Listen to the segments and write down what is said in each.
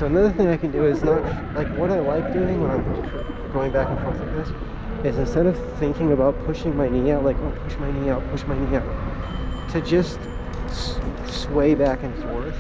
So another thing I can do is not, like, what I like doing when I'm going back and forth like this, is instead of thinking about pushing my knee out, like, oh, push my knee out, to just sway back and forth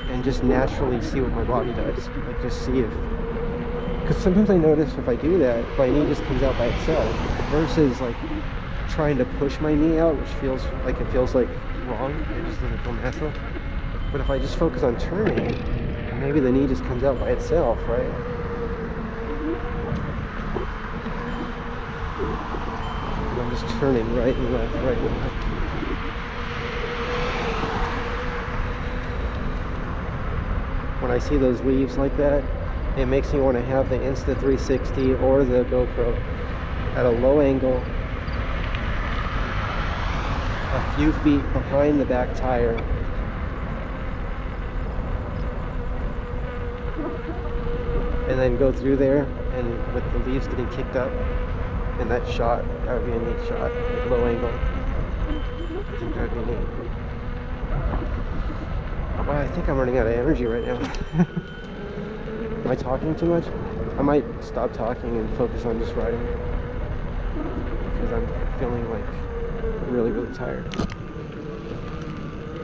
and just naturally see what my body does. Like, just see if, because sometimes I notice if I do that, my knee just comes out by itself, versus like trying to push my knee out, which feels like wrong. It just doesn't feel natural. But if I just focus on turning, maybe the knee just comes out by itself, right? And I'm just turning right and left, right and left. When I see those leaves like that, it makes me want to have the Insta360 or the GoPro at a low angle, a few feet behind the back tire, and then go through there, and with the leaves getting kicked up, and that shot, that would be a neat shot, at low angle. I think that would be neat. Well, I think I'm running out of energy right now. Am I talking too much? I might stop talking and focus on just riding, because I'm feeling like really, really tired.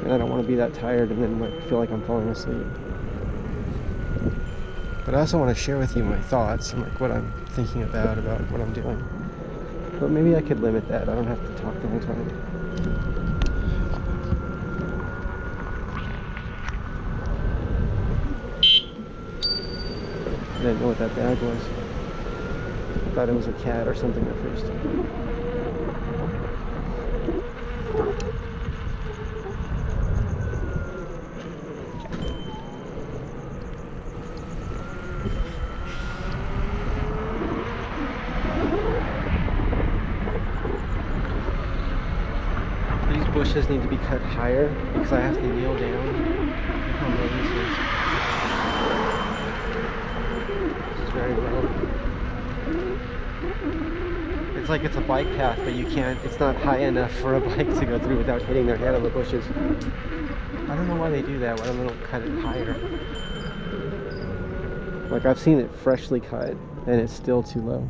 And I don't want to be that tired and then like feel like I'm falling asleep. But I also want to share with you my thoughts and like what I'm thinking about what I'm doing. But maybe I could limit that. I don't have to talk the whole time. I didn't know what that bag was. I thought it was a cat or something at first. These bushes need to be cut higher because I have to kneel down. Look how low this is. Very low. It's like it's a bike path, but you can't, it's not high enough for a bike to go through without hitting their head on the bushes. I don't know why they do that, why don't they cut it higher? Like, I've seen it freshly cut and it's still too low.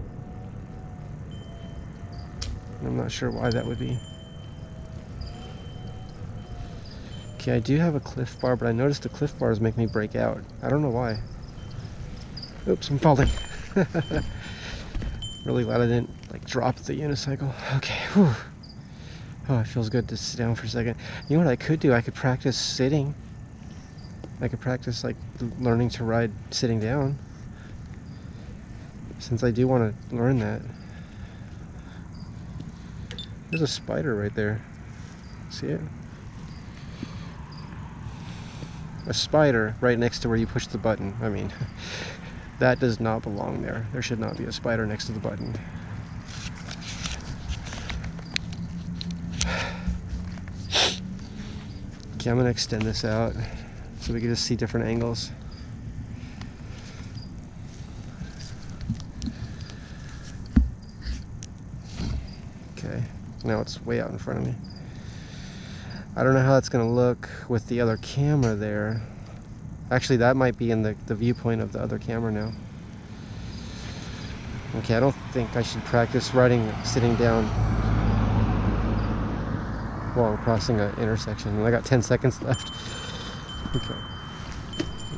I'm not sure why that would be. Okay, I do have a cliff bar, but I noticed the cliff bars make me break out. I don't know why. Oops, I'm falling. Really glad I didn't like drop the unicycle. Okay, whew. Oh, it feels good to sit down for a second. You know what I could do? I could practice sitting. I could practice like learning to ride sitting down, since I do want to learn that. There's a spider right there. See it? A spider right next to where you push the button. I mean, that does not belong there. There should not be a spider next to the button. Okay, I'm gonna extend this out so we can just see different angles. Okay, now it's way out in front of me. I don't know how that's gonna look with the other camera there. Actually, that might be in the viewpoint of the other camera now. Okay, I don't think I should practice riding sitting down while I'm crossing an intersection. And I got 10 seconds left. Okay.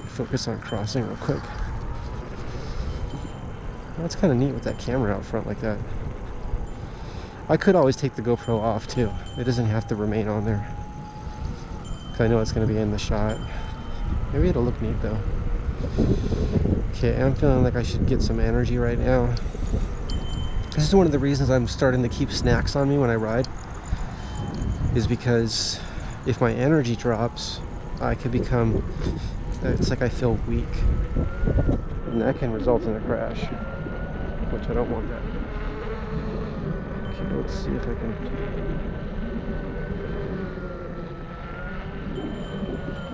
Focus on crossing real quick. That's kind of neat with that camera out front like that. I could always take the GoPro off too. It doesn't have to remain on there, because I know it's going to be in the shot. Maybe it'll look neat though. Okay, I'm feeling like I should get some energy right now. This is one of the reasons I'm starting to keep snacks on me when I ride, is because if my energy drops, I could become, it's like I feel weak, and that can result in a crash, which I don't want that. Okay, let's see if I can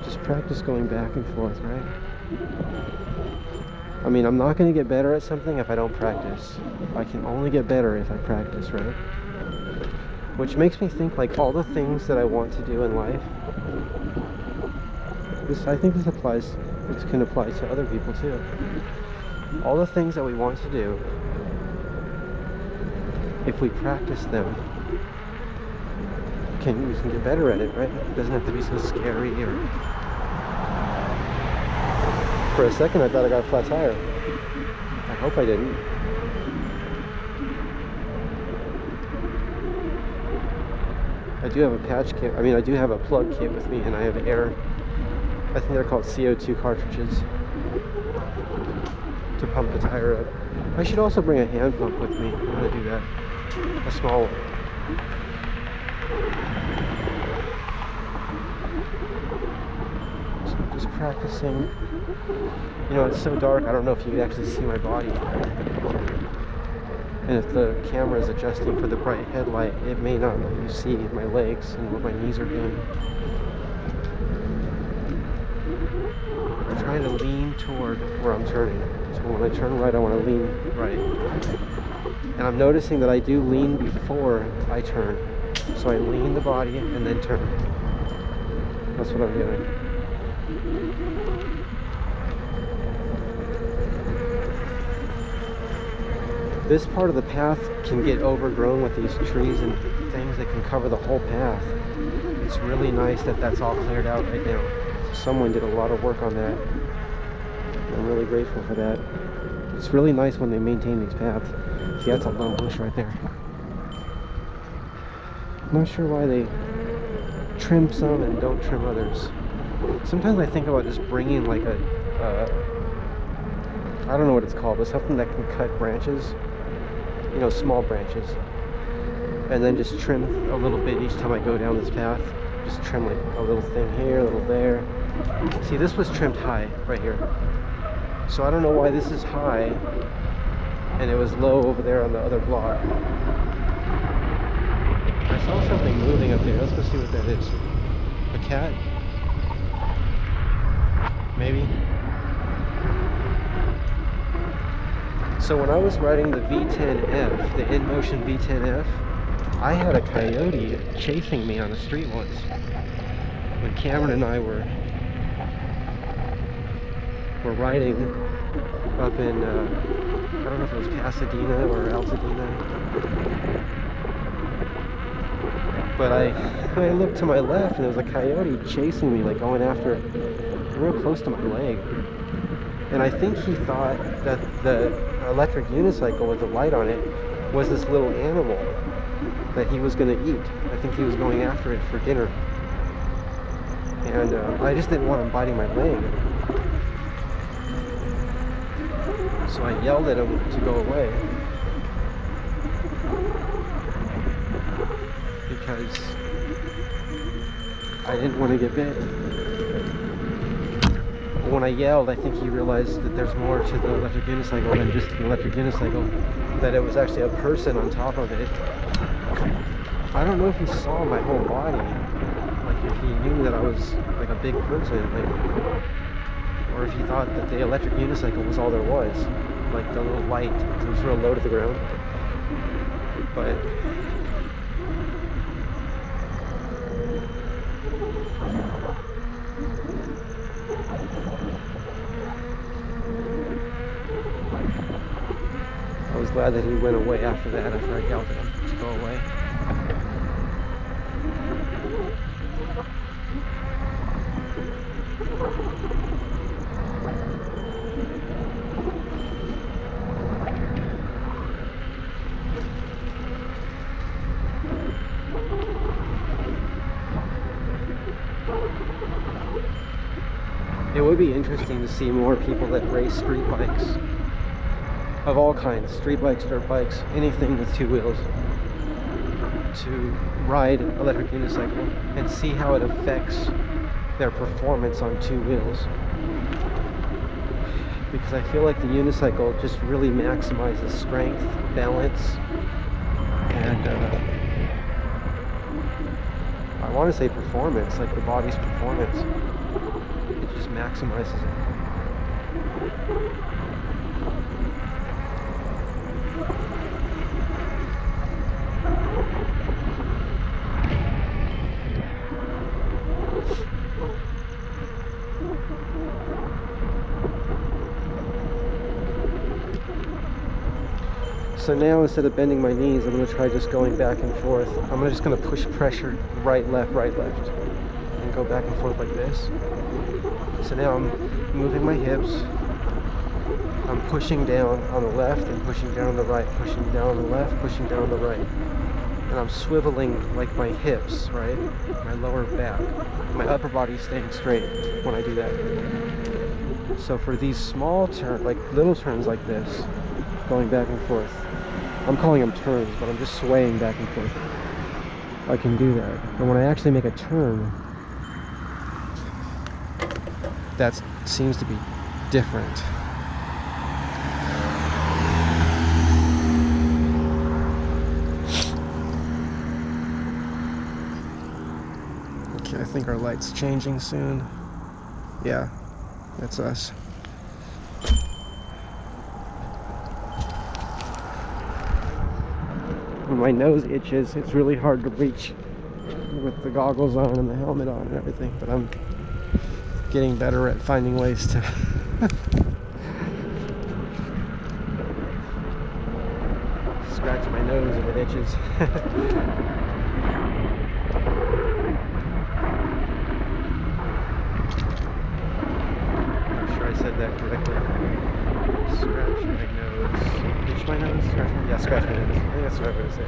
just practice going back and forth, right? I mean, I'm not going to get better at something if I don't practice. I can only get better if I practice, right? Which makes me think, like, all the things that I want to do in life, I think this applies This can apply to other people too. All the things that we want to do, if we practice them, we can get better at it, right? It doesn't have to be so scary. Or for a second I thought I got a flat tire. I hope I didn't. I do have a patch kit, I do have a plug kit with me, and I have air, I think they're called CO2 cartridges, to pump the tire up. I should also bring a hand pump with me. I'm going to do that. A small one. So I'm just practicing. You know, it's so dark, I don't know if you can actually see my body. And if the camera is adjusting for the bright headlight, it may not let you see my legs and what my knees are doing. I'm trying to lean toward where I'm turning. So when I turn right, I want to lean right. And I'm noticing that I do lean before I turn. So I lean the body and then turn. That's what I'm doing. This part of the path can get overgrown with these trees and things that can cover the whole path. It's really nice that that's all cleared out right now. Someone did a lot of work on that. I'm really grateful for that. It's really nice when they maintain these paths. See, that's a lone bush right there. I'm not sure why they trim some and don't trim others. Sometimes I think about just bringing like a, I don't know what it's called, but something that can cut branches. You know, small branches, and then just trim a little bit each time I go down this path. Just trim like a little thing here, a little there. See, this was trimmed high right here, so I don't know why this is high and it was low over there on the other block. I saw something moving up there. Let's go see what that is. A cat? Maybe. So when I was riding the V10F, the InMotion V10F, I had a coyote chasing me on the street once. When Cameron and I were riding up in, I don't know if it was Pasadena or Altadena. But I looked to my left and there was a coyote chasing me, like going after it, real close to my leg. And I think he thought that the electric unicycle with the light on it was this little animal that he was going to eat. I think he was going after it for dinner. And I just didn't want him biting my leg. So I yelled at him to go away. Because I didn't want to get bit. When I yelled, I think he realized that there's more to the electric unicycle than just the electric unicycle, that it was actually a person on top of it. I don't know if he saw my whole body, like if he knew that I was like a big person, like, or if he thought that the electric unicycle was all there was, like the little light, it was real low to the ground. But I was glad that he went away after that, after I yelled at him to go away. It would be interesting to see more people that race street bikes. Of all kinds, street bikes, dirt bikes, anything with two wheels, to ride electric unicycle and see how it affects their performance on two wheels. Because I feel like the unicycle just really maximizes strength, balance, and I want to say performance, like the body's performance. It just maximizes it. So now instead of bending my knees, I'm going to try just going back and forth. I'm just going to push pressure right, left, and go back and forth like this. So now I'm moving my hips. I'm pushing down on the left and pushing down on the right, pushing down on the left, pushing down on the right. And I'm swiveling like my hips, right? My lower back. My upper body's staying straight when I do that. So for these small turns, like little turns like this, going back and forth, I'm calling them turns, but I'm just swaying back and forth. I can do that. And when I actually make a turn, that seems to be different. Okay, I think our light's changing soon. Yeah, that's us. When my nose itches, it's really hard to reach with the goggles on and the helmet on and everything, but I'm getting better at finding ways to scratch my nose if it itches. I'm sure I said that correctly. Scratch my nose. Itch my nose? Scratch my... Yeah, scratch my nose. I think that's the right way to say it.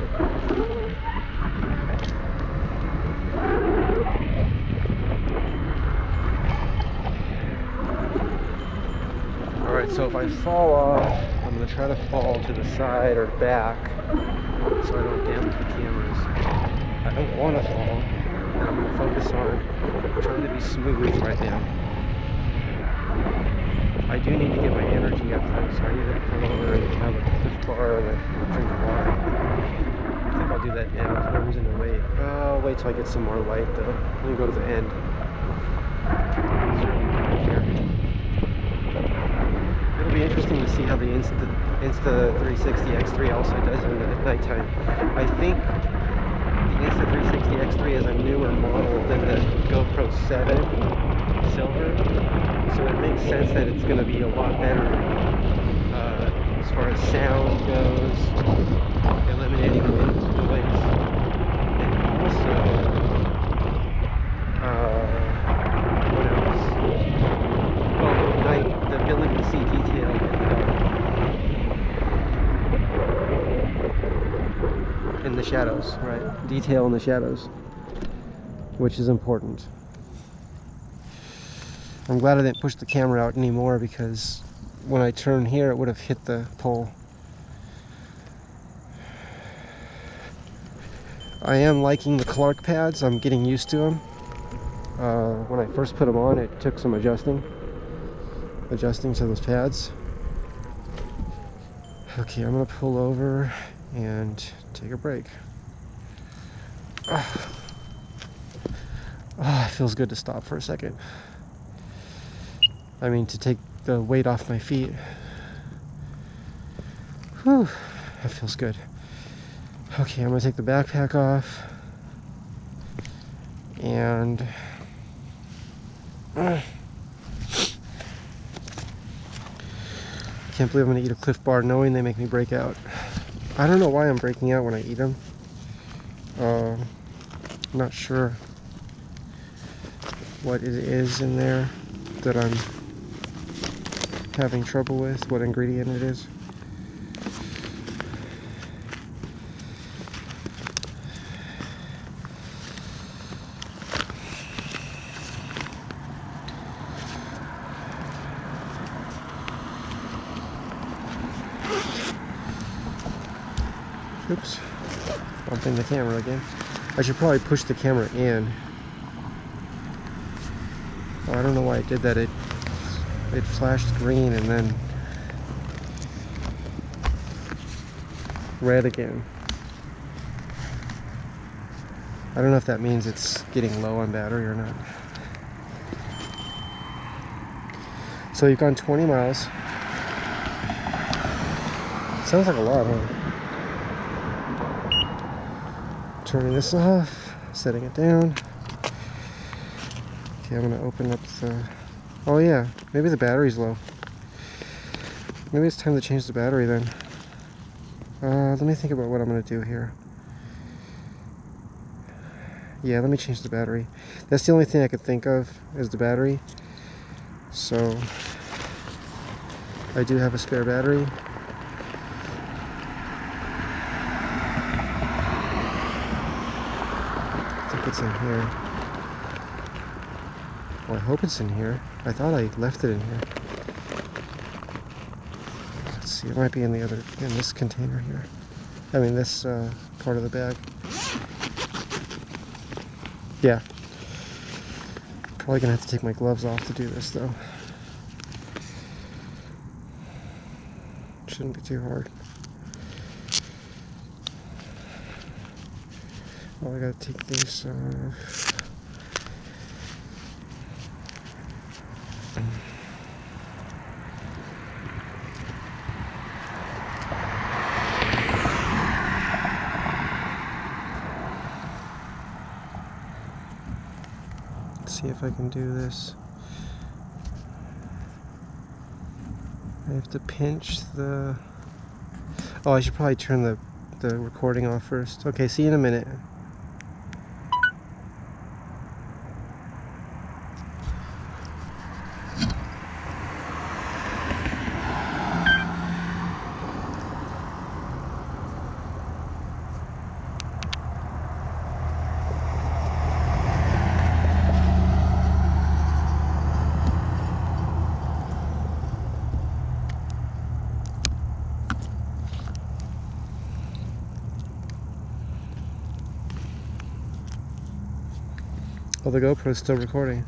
Alright, so if I fall off, I'm going to try to fall to the side or back so I don't damage the cameras. I don't want to fall, and I'm going to focus on trying to be smooth right now. I do need to get my energy up though, so I need to come over and have a Cliff Bar and a drink of water. I think I'll do that now if no one's in the way. I'll wait till I get some more light though. Let me go to the end. It'll be interesting to see how the Insta360 X3 also does it at nighttime. I think the Insta360 X3 is a newer model than the GoPro 7 Silver, so it makes sense that it's going to be a lot better as far as sound goes, eliminating wind noise, and also what else? Oh, the ability to see detail in the shadows, right? Detail in the shadows, which is important. I'm glad I didn't push the camera out anymore, because when I turned here it would have hit the pole. I am liking the Clark pads. I'm getting used to them. When I first put them on, it took some adjusting to those pads. Okay, I'm gonna pull over and take a break. Oh, it feels good to stop for a second. I mean, to take the weight off my feet. Whew, that feels good. Okay, I'm gonna take the backpack off. And can't believe I'm gonna eat a Cliff Bar knowing they make me break out. I don't know why I'm breaking out when I eat them. I'm not sure what it is in there that I'm having trouble with, what ingredient it is. Oops, bumping the camera again. I should probably push the camera in. Oh, I don't know why it did that. It flashed green and then red again. I don't know if that means it's getting low on battery or not. So you've gone 20 miles. Sounds like a lot, huh? Turning this off, setting it down. Okay, I'm gonna open up the... Oh yeah, maybe the battery's low. Maybe it's time to change the battery then. Let me think about what I'm going to do here. Yeah, let me change the battery. That's the only thing I could think of is the battery. So I do have a spare battery. I think it's in here. Well, I hope it's in here. I thought I left it in here. Let's see, it might be in this container here. I mean, this part of the bag. Yeah. Probably gonna have to take my gloves off to do this though. Shouldn't be too hard. Well, I gotta take these off. Let's see if I can do this. I have to pinch the... Oh, I should probably turn the recording off first. Okay, see you in a minute. Oh, the GoPro's still recording.